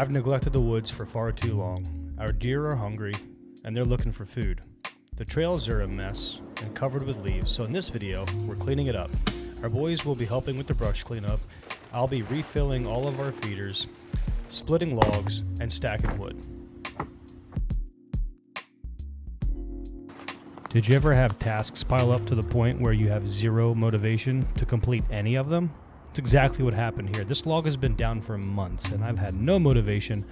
I've neglected the woods for far too long. Our deer are hungry, and they're looking for food. The trails are a mess and covered with leaves, so in this video, we're cleaning it up. Our boys will be helping with the brush cleanup. I'll be refilling all of our feeders, splitting logs, and stacking wood. Did you ever have tasks pile up to the point where you have zero motivation to complete any of them? That's exactly what happened here. This log has been down for months, and I've had no motivation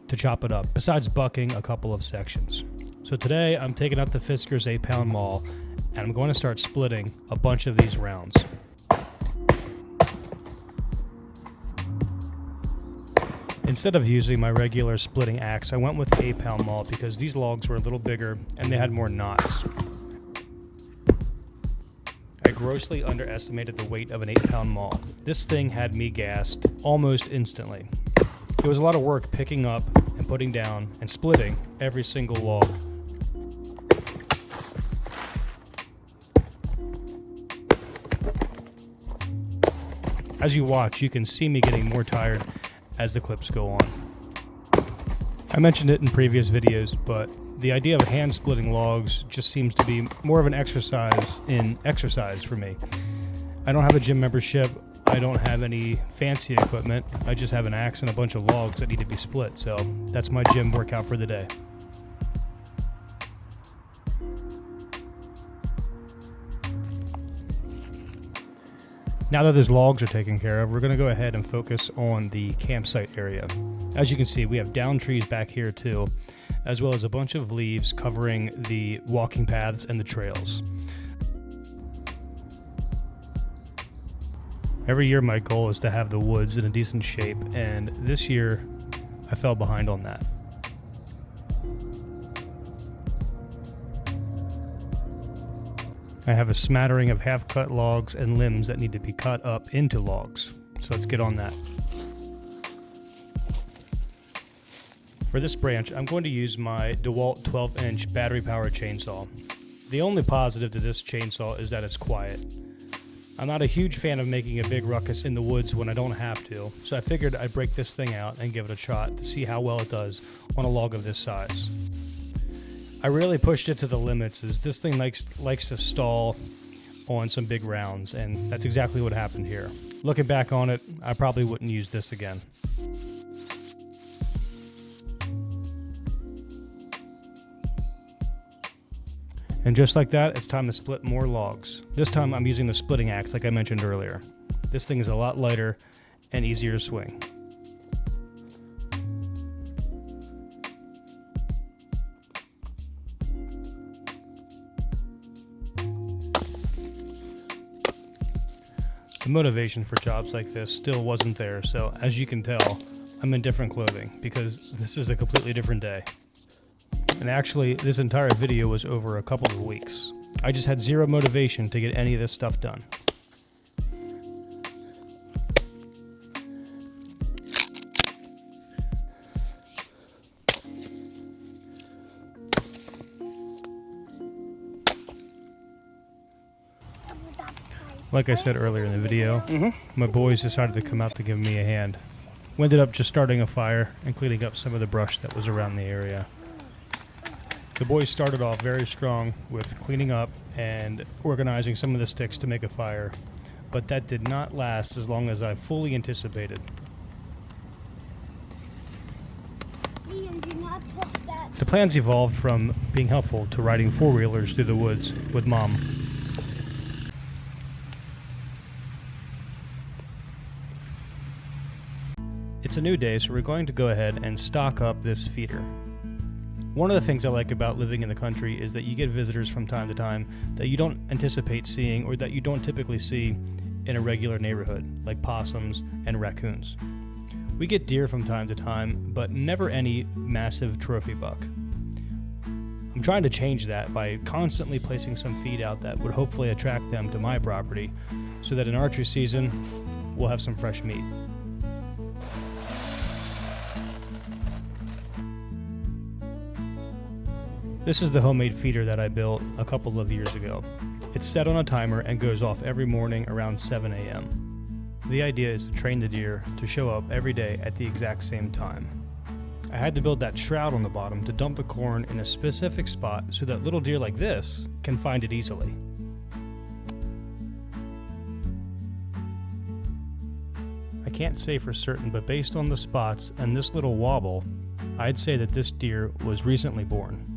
to chop it up, besides bucking a couple of sections. So today, I'm taking out the Fisker's 8-pound maul, and I'm going to start splitting a bunch of these rounds. Instead of using my regular splitting axe, I went with the 8-pound maul because these logs were a little bigger and they had more knots. I grossly underestimated the weight of an 8-pound maul. This thing had me gassed almost instantly. It was a lot of work picking up and putting down and splitting every single log. As you watch, you can see me getting more tired as the clips go on. I mentioned it in previous videos, but the idea of hand splitting logs just seems to be more of an exercise in exercise for me. I don't have a gym membership. I don't have any fancy equipment. I just have an axe and a bunch of logs that need to be split, so that's my gym workout for the day. Now that those logs are taken care of, we're going to go ahead and focus on the campsite area. As you can see, we have down trees back here too, as well as a bunch of leaves covering the walking paths and the trails. Every year my goal is to have the woods in a decent shape, and this year I fell behind on that. I have a smattering of half-cut logs and limbs that need to be cut up into logs, so let's get on that. For this branch, I'm going to use my DeWalt 12-inch battery-powered chainsaw. The only positive to this chainsaw is that it's quiet. I'm not a huge fan of making a big ruckus in the woods when I don't have to, so I figured I'd break this thing out and give it a shot to see how well it does on a log of this size. I really pushed it to the limits, as this thing likes to stall on some big rounds, and that's exactly what happened here. Looking back on it, I probably wouldn't use this again. And just like that, it's time to split more logs. This time I'm using the splitting axe like I mentioned earlier. This thing is a lot lighter and easier to swing. The motivation for jobs like this still wasn't there, so as you can tell, I'm in different clothing because this is a completely different day. And actually, this entire video was over a couple of weeks. I just had zero motivation to get any of this stuff done. Like I said earlier in the video, my boys decided to come out to give me a hand. We ended up just starting a fire and cleaning up some of the brush that was around the area. The boys started off very strong with cleaning up and organizing some of the sticks to make a fire, but that did not last as long as I fully anticipated. Liam, do not touch that. The plans evolved from being helpful to riding four-wheelers through the woods with Mom. It's a new day, so we're going to go ahead and stock up this feeder. One of the things I like about living in the country is that you get visitors from time to time that you don't anticipate seeing or that you don't typically see in a regular neighborhood, like possums and raccoons. We get deer from time to time, but never any massive trophy buck. I'm trying to change that by constantly placing some feed out that would hopefully attract them to my property so that in archery season, we'll have some fresh meat. This is the homemade feeder that I built a couple of years ago. It's set on a timer and goes off every morning around 7 a.m. The idea is to train the deer to show up every day at the exact same time. I had to build that shroud on the bottom to dump the corn in a specific spot so that little deer like this can find it easily. I can't say for certain, but based on the spots and this little wobble, I'd say that this deer was recently born.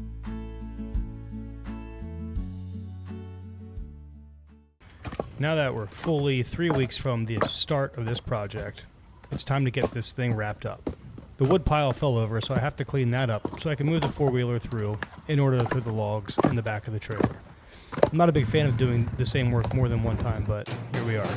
Now that we're fully 3 weeks from the start of this project, it's time to get this thing wrapped up. The wood pile fell over, so I have to clean that up so I can move the four-wheeler through in order to throw the logs in the back of the trailer. I'm not a big fan of doing the same work more than one time, but here we are.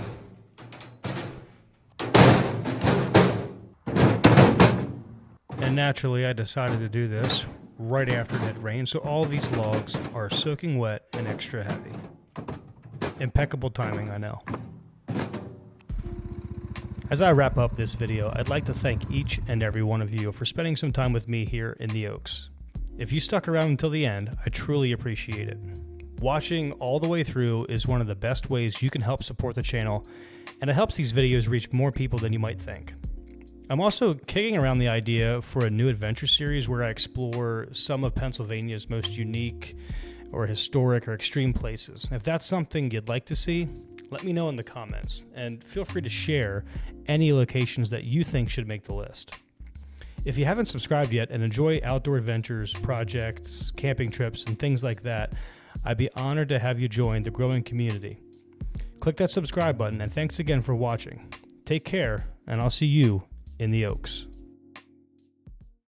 And naturally, I decided to do this right after it had rained, so all these logs are soaking wet and extra heavy. Impeccable timing, I know. As I wrap up this video, I'd like to thank each and every one of you for spending some time with me here in the Oaks. If you stuck around until the end, I truly appreciate it. Watching all the way through is one of the best ways you can help support the channel, and it helps these videos reach more people than you might think. I'm also kicking around the idea for a new adventure series where I explore some of Pennsylvania's most unique or historic or extreme places. If that's something you'd like to see, let me know in the comments, and feel free to share any locations that you think should make the list. If you haven't subscribed yet and enjoy outdoor adventures, projects, camping trips, and things like that, I'd be honored to have you join the growing community. Click that subscribe button, and thanks again for watching. Take care, and I'll see you in the Oaks.